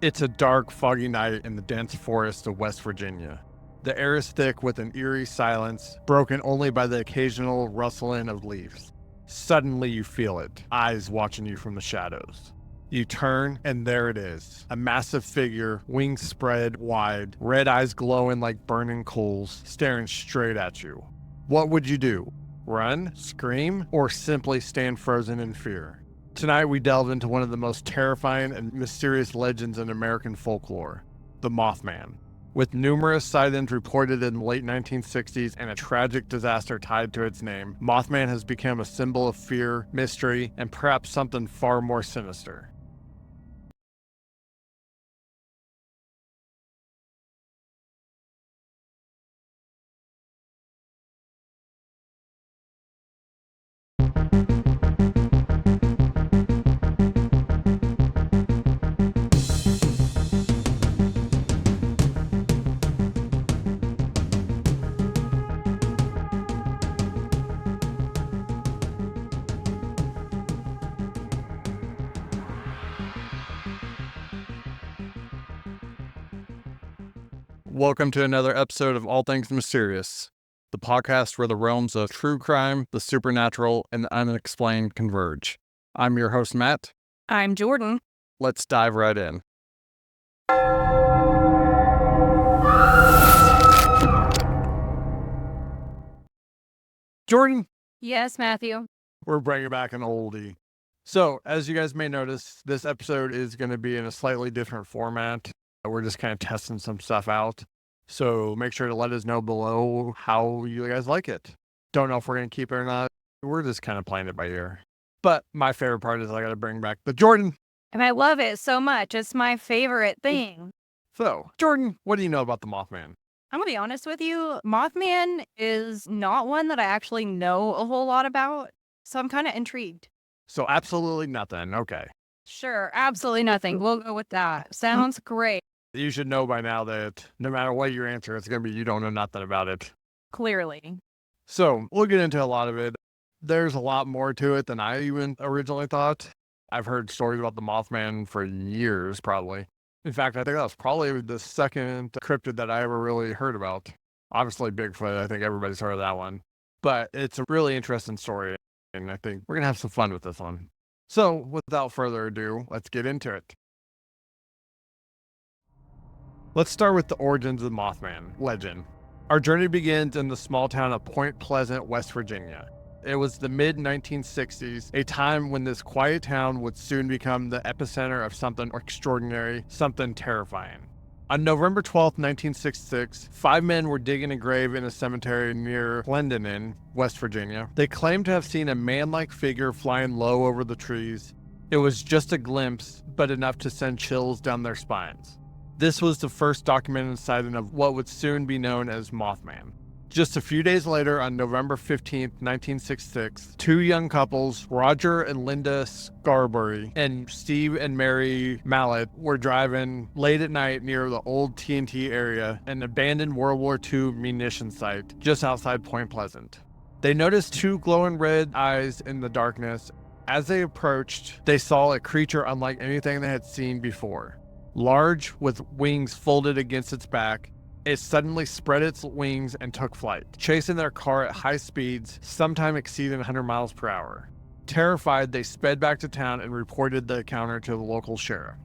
It's a dark, foggy night in the dense forest of West Virginia. The air is thick with an eerie silence, broken only by the occasional rustling of leaves. Suddenly you feel it, eyes watching you from the shadows. You turn, and there it is. A massive figure, wings spread wide, red eyes glowing like burning coals, staring straight at you. What would you do? Run, scream, or simply stand frozen in fear? Tonight we delve into one of the most terrifying and mysterious legends in American folklore, the Mothman. With numerous sightings reported in the late 1960s and a tragic disaster tied to its name, Mothman has become a symbol of fear, mystery, and perhaps something far more sinister. Welcome to another episode of All Things Mysterious, the podcast where the realms of true crime, the supernatural, and the unexplained converge. I'm your host, Matt. I'm Jordan. Let's dive right in. Jordan, Yes, Matthew. we're bringing back an oldie. So, as you guys may notice, this episode is going to be in a slightly different format. We're just kind of testing some stuff out. So make sure to let us know below how you guys like it. Don't know if we're going to keep it or not. We're just kind of playing it by ear. But my favorite part is I got to bring back the Jordan. And I love it so much. It's my favorite thing. So, Jordan, what do you know about the Mothman? I'm going to be honest with you. Mothman is not one that I actually know a whole lot about. So I'm kind of intrigued. So absolutely nothing. Okay. Sure, absolutely nothing. We'll go with that. Sounds great. You should know by now that no matter what your answer, it's going to be you don't know nothing about it. Clearly. So we'll get into a lot of it. There's a lot more to it than I even originally thought. I've heard stories about the Mothman for years, probably. In fact, I think that was probably the second cryptid that I ever really heard about. Obviously, Bigfoot. I think everybody's heard of that one. But it's a really interesting story, and I think we're going to have some fun with this one. So, without further ado, let's get into it. Let's start with the origins of the Mothman legend. Our journey begins in the small town of Point Pleasant, West Virginia. It was the mid-1960s, a time when this quiet town would soon become the epicenter of something extraordinary, something terrifying. On November 12, 1966, 5 men were digging a grave in a cemetery near Clendenin, West Virginia. They claimed to have seen a man-like figure flying low over the trees. It was just a glimpse, but enough to send chills down their spines. This was the first documented sighting of what would soon be known as Mothman. Just a few days later, on November 15, 1966, 2 young couples, Roger and Linda Scarberry and Steve and Mary Mallet, were driving late at night near the old TNT area, an abandoned World War II munition site just outside Point Pleasant. They noticed 2 glowing red eyes in the darkness. As they approached, they saw a creature unlike anything they had seen before. Large, with wings folded against its back, it suddenly spread its wings and took flight, chasing their car at high speeds, sometime exceeding 100 miles per hour. Terrified, they sped back to town and reported the encounter to the local sheriff.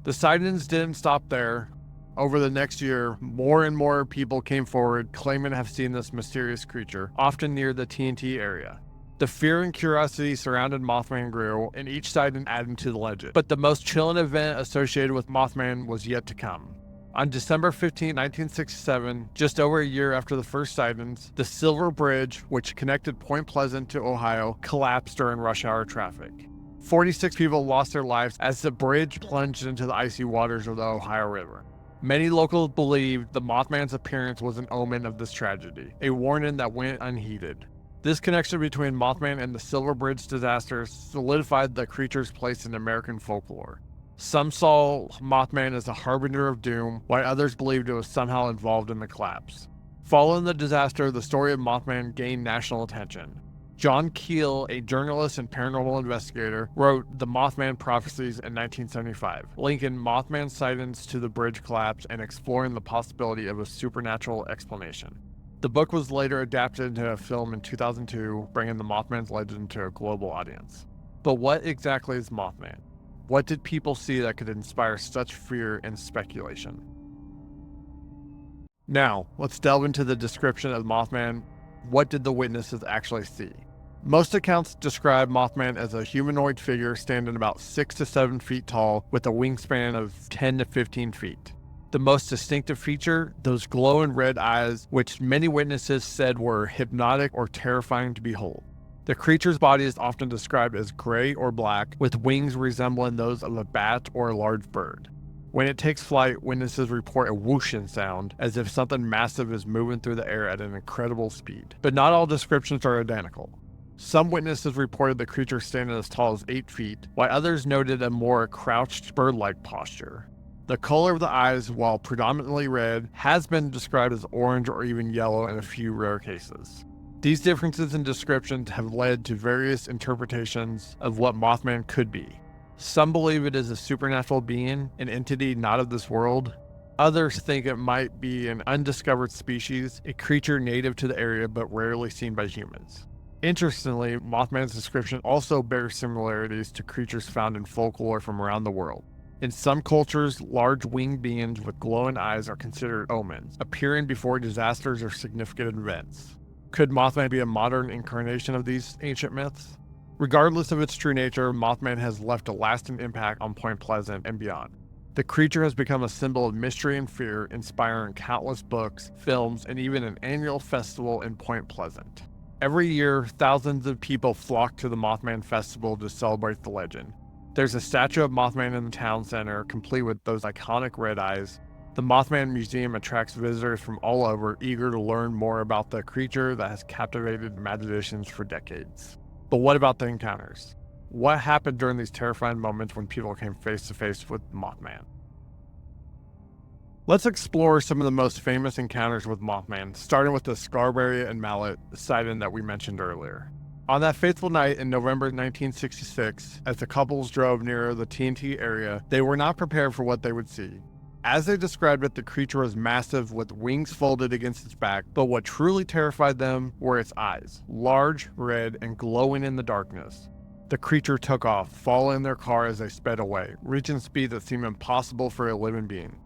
The sightings didn't stop there. Over the next year, more and more people came forward claiming to have seen this mysterious creature, often near the TNT area. The fear and curiosity surrounding Mothman grew, and each sighting added to the legend. But the most chilling event associated with Mothman was yet to come. On December 15, 1967, just over a year after the first sightings, the Silver Bridge, which connected Point Pleasant to Ohio, collapsed during rush hour traffic. 46 people lost their lives as the bridge plunged into the icy waters of the Ohio River. Many locals believed the Mothman's appearance was an omen of this tragedy, a warning that went unheeded. This connection between Mothman and the Silver Bridge disaster solidified the creature's place in American folklore. Some saw Mothman as a harbinger of doom, while others believed it was somehow involved in the collapse. Following the disaster, the story of Mothman gained national attention. John Keel, a journalist and paranormal investigator, wrote The Mothman Prophecies in 1975, linking Mothman sightings to the bridge collapse and exploring the possibility of a supernatural explanation. The book was later adapted into a film in 2002, bringing the Mothman's legend to a global audience. But what exactly is Mothman? What did people see that could inspire such fear and speculation? Now, let's delve into the description of Mothman. What did the witnesses actually see? Most accounts describe Mothman as a humanoid figure standing about 6 to 7 feet tall with a wingspan of 10 to 15 feet. The most distinctive feature, those glowing red eyes, which many witnesses said were hypnotic or terrifying to behold. The creature's body is often described as gray or black, with wings resembling those of a bat or a large bird. When it takes flight, witnesses report a whooshing sound, as if something massive is moving through the air at an incredible speed. But not all descriptions are identical. Some witnesses reported the creature standing as tall as 8 feet, while others noted a more crouched bird-like posture. The color of the eyes, while predominantly red, has been described as orange or even yellow in a few rare cases. These differences in descriptions have led to various interpretations of what Mothman could be. Some believe it is a supernatural being, an entity not of this world. Others think it might be an undiscovered species, a creature native to the area but rarely seen by humans. Interestingly, Mothman's description also bears similarities to creatures found in folklore from around the world. In some cultures, large winged beings with glowing eyes are considered omens, appearing before disasters or significant events. Could Mothman be a modern incarnation of these ancient myths? Regardless of its true nature, Mothman has left a lasting impact on Point Pleasant and beyond. The creature has become a symbol of mystery and fear, inspiring countless books, films, and even an annual festival in Point Pleasant. Every year, thousands of people flock to the Mothman Festival to celebrate the legend. There's a statue of Mothman in the town center, complete with those iconic red eyes. The Mothman Museum attracts visitors from all over, eager to learn more about the creature that has captivated imaginations for decades. But what about the encounters? What happened during these terrifying moments when people came face to face with Mothman? Let's explore some of the most famous encounters with Mothman, starting with the Scarberry and Mallet sighting that we mentioned earlier. On that fateful night in November 1966, as the couples drove near the TNT area, they were not prepared for what they would see. As they described it, the creature was massive with wings folded against its back, but what truly terrified them were its eyes, large, red, and glowing in the darkness. The creature took off, following their car as they sped away, reaching speeds that seemed impossible for a living being.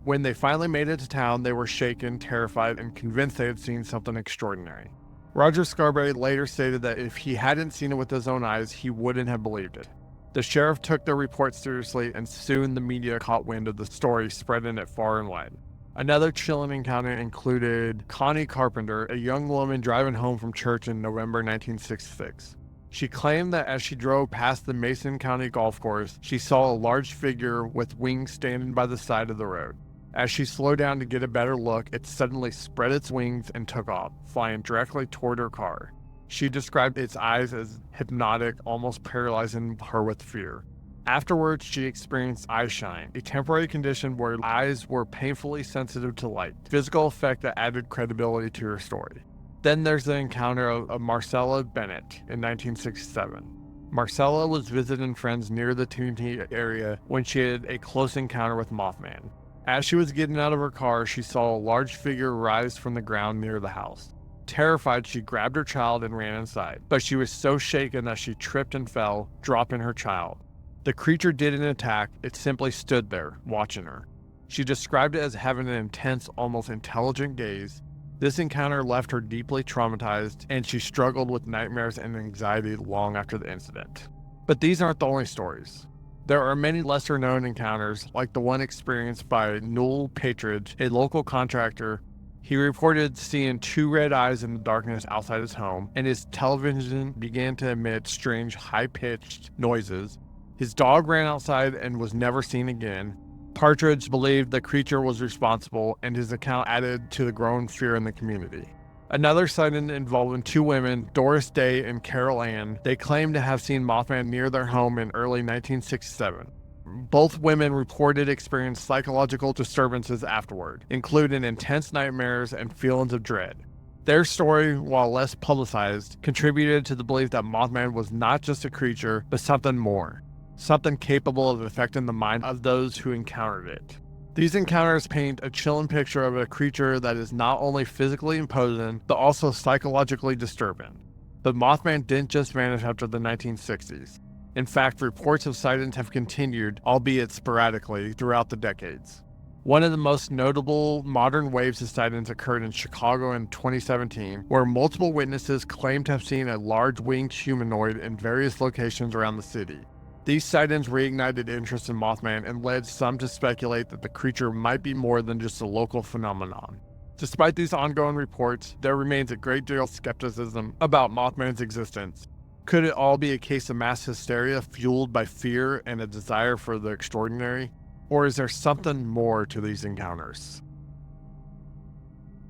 When they finally made it to town, they were shaken, terrified, and convinced they had seen something extraordinary. Roger Scarberry later stated that if he hadn't seen it with his own eyes, he wouldn't have believed it. The sheriff took their report seriously, and soon the media caught wind of the story, spreading it far and wide. Another chilling encounter included Connie Carpenter, a young woman driving home from church in November 1966. She claimed that as she drove past the Mason County golf course, she saw a large figure with wings standing by the side of the road. As she slowed down to get a better look, it suddenly spread its wings and took off, flying directly toward her car. She described its eyes as hypnotic, almost paralyzing her with fear. Afterwards, she experienced eye shine, a temporary condition where eyes were painfully sensitive to light, a physical effect that added credibility to her story. Then there's the encounter of Marcella Bennett in 1967. Marcella was visiting friends near the TNT area when she had a close encounter with Mothman. As she was getting out of her car, she saw a large figure rise from the ground near the house. Terrified, she grabbed her child and ran inside, but she was so shaken that she tripped and fell, dropping her child. The creature didn't attack, it simply stood there, watching her. She described it as having an intense, almost intelligent gaze. This encounter left her deeply traumatized, and she struggled with nightmares and anxiety long after the incident. But these aren't the only stories. There are many lesser-known encounters, like the one experienced by Newell Patridge, a local contractor. He reported seeing two red eyes in the darkness outside his home, and his television began to emit strange, high-pitched noises. His dog ran outside and was never seen again. Partridge believed the creature was responsible, and his account added to the growing fear in the community. Another sighting involving two women, Doris Day and Carol Ann. They claimed to have seen Mothman near their home in early 1967. Both women reported experiencing psychological disturbances afterward, including intense nightmares and feelings of dread. Their story, while less publicized, contributed to the belief that Mothman was not just a creature, but something more. Something capable of affecting the mind of those who encountered it. These encounters paint a chilling picture of a creature that is not only physically imposing, but also psychologically disturbing. But Mothman didn't just vanish after the 1960s. In fact, reports of sightings have continued, albeit sporadically, throughout the decades. One of the most notable modern waves of sightings occurred in Chicago in 2017, where multiple witnesses claimed to have seen a large winged humanoid in various locations around the city. These sightings reignited interest in Mothman and led some to speculate that the creature might be more than just a local phenomenon. Despite these ongoing reports, there remains a great deal of skepticism about Mothman's existence. Could it all be a case of mass hysteria fueled by fear and a desire for the extraordinary? Or is there something more to these encounters?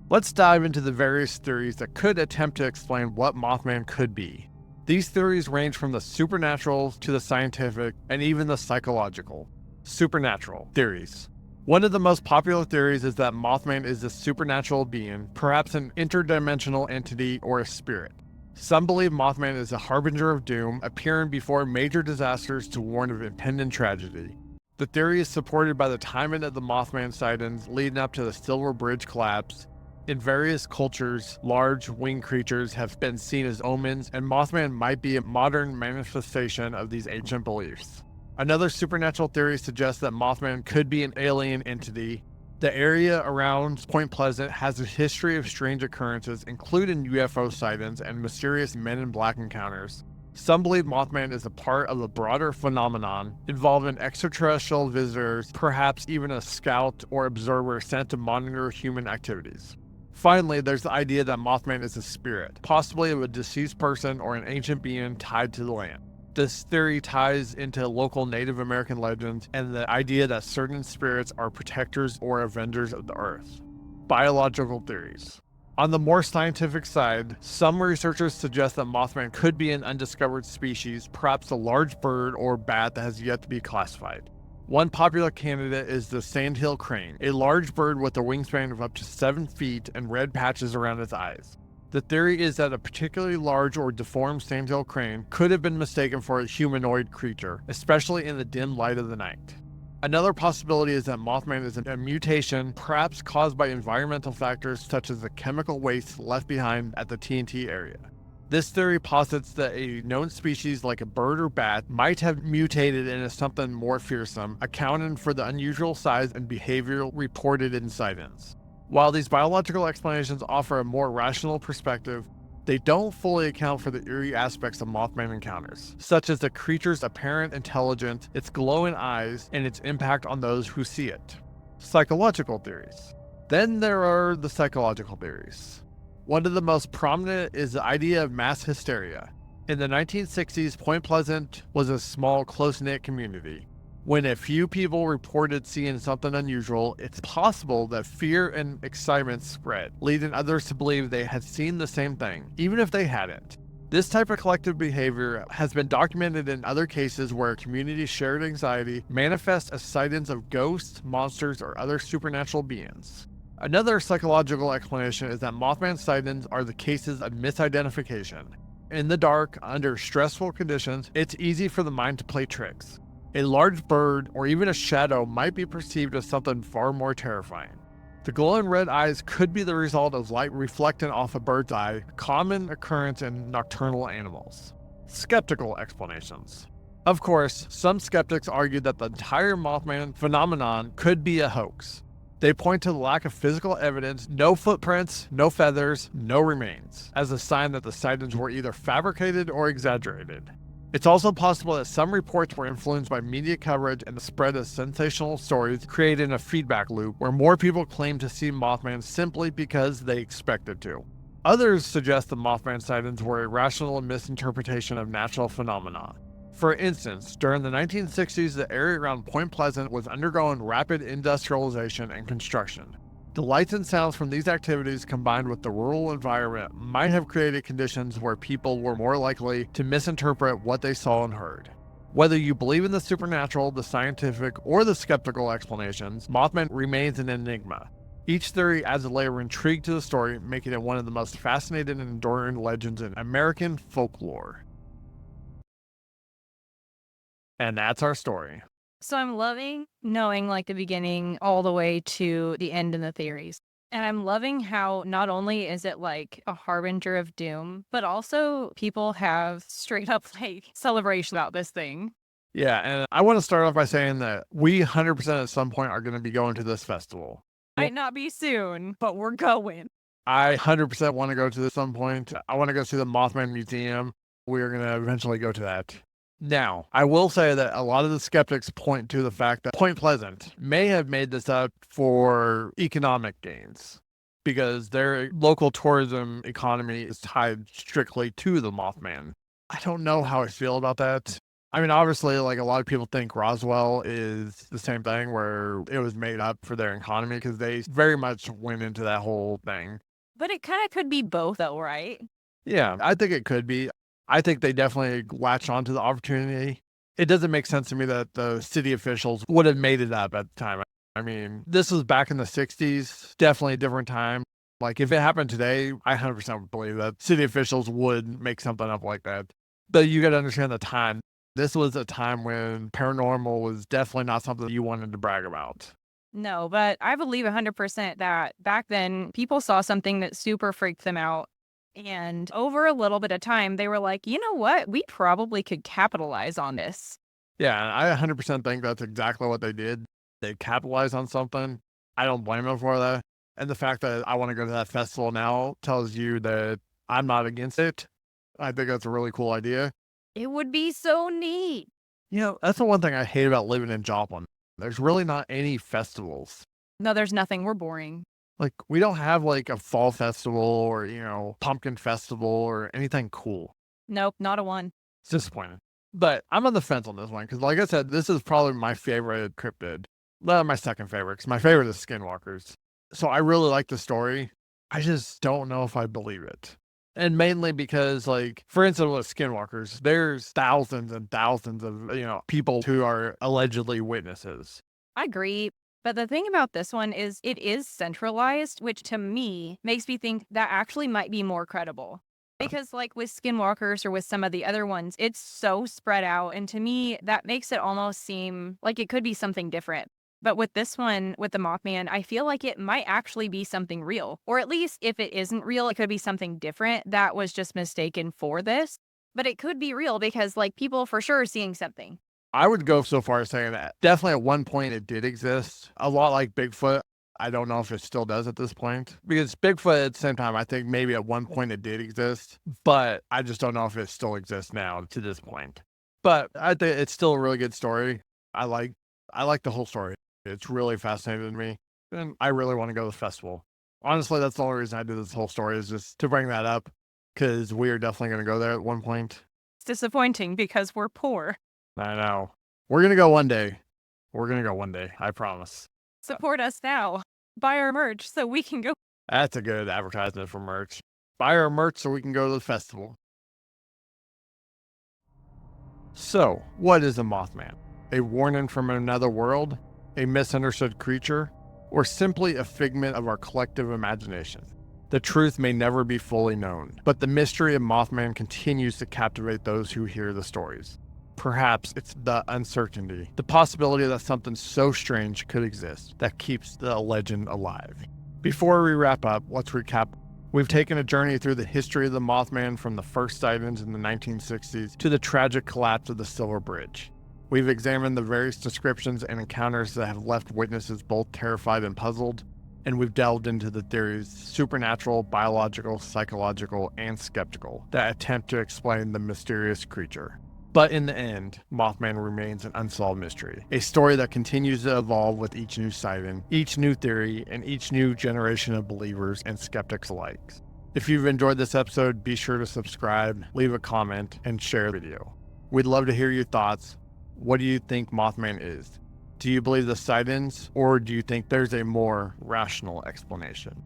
Let's dive into the various theories that could attempt to explain what Mothman could be. These theories range from the supernatural to the scientific and even the psychological. Supernatural theories. One of the most popular theories is that Mothman is a supernatural being, perhaps an interdimensional entity or a spirit. Some believe Mothman is a harbinger of doom, appearing before major disasters to warn of impending tragedy. The theory is supported by the timing of the Mothman sightings leading up to the Silver Bridge collapse. In various cultures, large winged creatures have been seen as omens, and Mothman might be a modern manifestation of these ancient beliefs. Another supernatural theory suggests that Mothman could be an alien entity. The area around Point Pleasant has a history of strange occurrences, including UFO sightings and mysterious Men in Black encounters. Some believe Mothman is a part of a broader phenomenon involving extraterrestrial visitors, perhaps even a scout or observer sent to monitor human activities. Finally, there's the idea that Mothman is a spirit, possibly of a deceased person or an ancient being tied to the land. This theory ties into local Native American legends and the idea that certain spirits are protectors or avengers of the earth. Biological theories. On the more scientific side, some researchers suggest that Mothman could be an undiscovered species, perhaps a large bird or bat that has yet to be classified. One popular candidate is the sandhill crane, a large bird with a wingspan of up to 7 feet and red patches around its eyes. The theory is that a particularly large or deformed sandhill crane could have been mistaken for a humanoid creature, especially in the dim light of the night. Another possibility is that Mothman is a mutation, perhaps caused by environmental factors such as the chemical waste left behind at the TNT area. This theory posits that a known species like a bird or bat might have mutated into something more fearsome, accounting for the unusual size and behavior reported in sightings. While these biological explanations offer a more rational perspective, they don't fully account for the eerie aspects of Mothman encounters, such as the creature's apparent intelligence, its glowing eyes, and its impact on those who see it. Psychological theories. Then there are the psychological theories. One of the most prominent is the idea of mass hysteria. In the 1960s, Point Pleasant was a small, close-knit community. When a few people reported seeing something unusual, it's possible that fear and excitement spread, leading others to believe they had seen the same thing, even if they hadn't. This type of collective behavior has been documented in other cases where communities' shared anxiety manifests as sightings of ghosts, monsters, or other supernatural beings. Another psychological explanation is that Mothman sightings are the cases of misidentification. In the dark, under stressful conditions, it's easy for the mind to play tricks. A large bird or even a shadow might be perceived as something far more terrifying. The glowing red eyes could be the result of light reflecting off a bird's eye, a common occurrence in nocturnal animals. Skeptical explanations. Of course, some skeptics argue that the entire Mothman phenomenon could be a hoax. They point to the lack of physical evidence, no footprints, no feathers, no remains, as a sign that the sightings were either fabricated or exaggerated. It's also possible that some reports were influenced by media coverage and the spread of sensational stories, creating a feedback loop where more people claim to see Mothman simply because they expected to. Others suggest the Mothman sightings were a rational misinterpretation of natural phenomena. For instance, during the 1960s, the area around Point Pleasant was undergoing rapid industrialization and construction. The lights and sounds from these activities combined with the rural environment might have created conditions where people were more likely to misinterpret what they saw and heard. Whether you believe in the supernatural, the scientific, or the skeptical explanations, Mothman remains an enigma. Each theory adds a layer of intrigue to the story, making it one of the most fascinating and enduring legends in American folklore. And that's our story. So I'm loving knowing like the beginning all the way to the end in the theories. And I'm loving how not only is it like a harbinger of doom, but also people have straight up like celebration about this thing. Yeah, and I want to start off by saying that we 100% at some point are going to be going to this festival. Might not be soon, but we're going. I 100% want to go to this some point. I want to go see the Mothman Museum. We are going to eventually go to that. Now, I will say that a lot of the skeptics point to the fact that Point Pleasant may have made this up for economic gains because their local tourism economy is tied strictly to the Mothman. I don't know how I feel about that. I mean, obviously, like a lot of people think Roswell is the same thing where it was made up for their economy because they very much went into that whole thing. But it kind of could be both, though, right? Yeah, I think it could be. I think they definitely latched onto the opportunity. It doesn't make sense to me that the city officials would have made it up at the time. I mean, this was back in the 60s, definitely a different time. Like, if it happened today, I 100% believe that city officials would make something up like that. But you got to understand the time. This was a time when paranormal was definitely not something you wanted to brag about. No, but I believe 100% that back then people saw something that super freaked them out. And over a little bit of time, they were like, you know what? We probably could capitalize on this. Yeah, I 100% think that's exactly what they did. They capitalized on something. I don't blame them for that. And the fact that I want to go to that festival now tells you that I'm not against it. I think that's a really cool idea. It would be so neat. You know, that's the one thing I hate about living in Joplin. There's really not any festivals. No, there's nothing. We're boring. Like, we don't have like a fall festival or, pumpkin festival or anything cool. Nope, not a one. It's disappointing. But I'm on the fence on this one because, like I said, this is probably my favorite cryptid. Well, my second favorite because my favorite is Skinwalkers. So I really like the story. I just don't know if I believe it. And mainly because, like, for instance, with Skinwalkers, there's thousands and thousands of, people who are allegedly witnesses. I agree. But the thing about this one is it is centralized, which to me makes me think that actually might be more credible. Because, like with Skinwalkers or with some of the other ones, it's so spread out. And to me, that makes it almost seem like it could be something different. But with this one, with the Mothman, I feel like it might actually be something real. Or at least if it isn't real, it could be something different that was just mistaken for this. But it could be real because, like, people for sure are seeing something. I would go so far as saying that definitely at one point it did exist. A lot like Bigfoot. I don't know if it still does at this point. Because Bigfoot at the same time, I think maybe at one point it did exist. But I just don't know if it still exists now to this point. But I think it's still a really good story. I like the whole story. It's really fascinating to me. And I really want to go to the festival. Honestly, that's the only reason I did this whole story is just to bring that up. Because we are definitely going to go there at one point. It's disappointing because we're poor. I know. We're going to go one day. We're going to go one day. I promise. Support us now. Buy our merch so we can go. That's a good advertisement for merch. Buy our merch so we can go to the festival. So, what is a Mothman? A warning from another world? A misunderstood creature? Or simply a figment of our collective imagination? The truth may never be fully known, but the mystery of Mothman continues to captivate those who hear the stories. Perhaps it's the uncertainty, the possibility that something so strange could exist that keeps the legend alive. Before we wrap up, let's recap. We've taken a journey through the history of the Mothman from the first sightings in the 1960s to the tragic collapse of the Silver Bridge. We've examined the various descriptions and encounters that have left witnesses both terrified and puzzled, and we've delved into the theories, supernatural, biological, psychological, and skeptical, that attempt to explain the mysterious creature. But in the end, Mothman remains an unsolved mystery, a story that continues to evolve with each new sighting, each new theory, and each new generation of believers and skeptics alike. If you've enjoyed this episode, be sure to subscribe, leave a comment, and share the video. We'd love to hear your thoughts. What do you think Mothman is? Do you believe the sightings, or do you think there's a more rational explanation?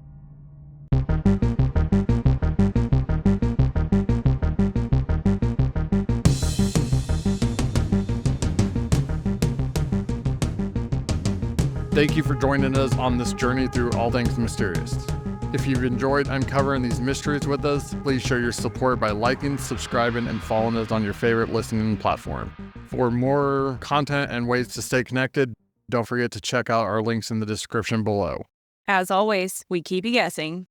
Thank you for joining us on this journey through all things mysterious. If you've enjoyed uncovering these mysteries with us, please show your support by liking, subscribing, and following us on your favorite listening platform. For more content and ways to stay connected, don't forget to check out our links in the description below. As always, we keep you guessing.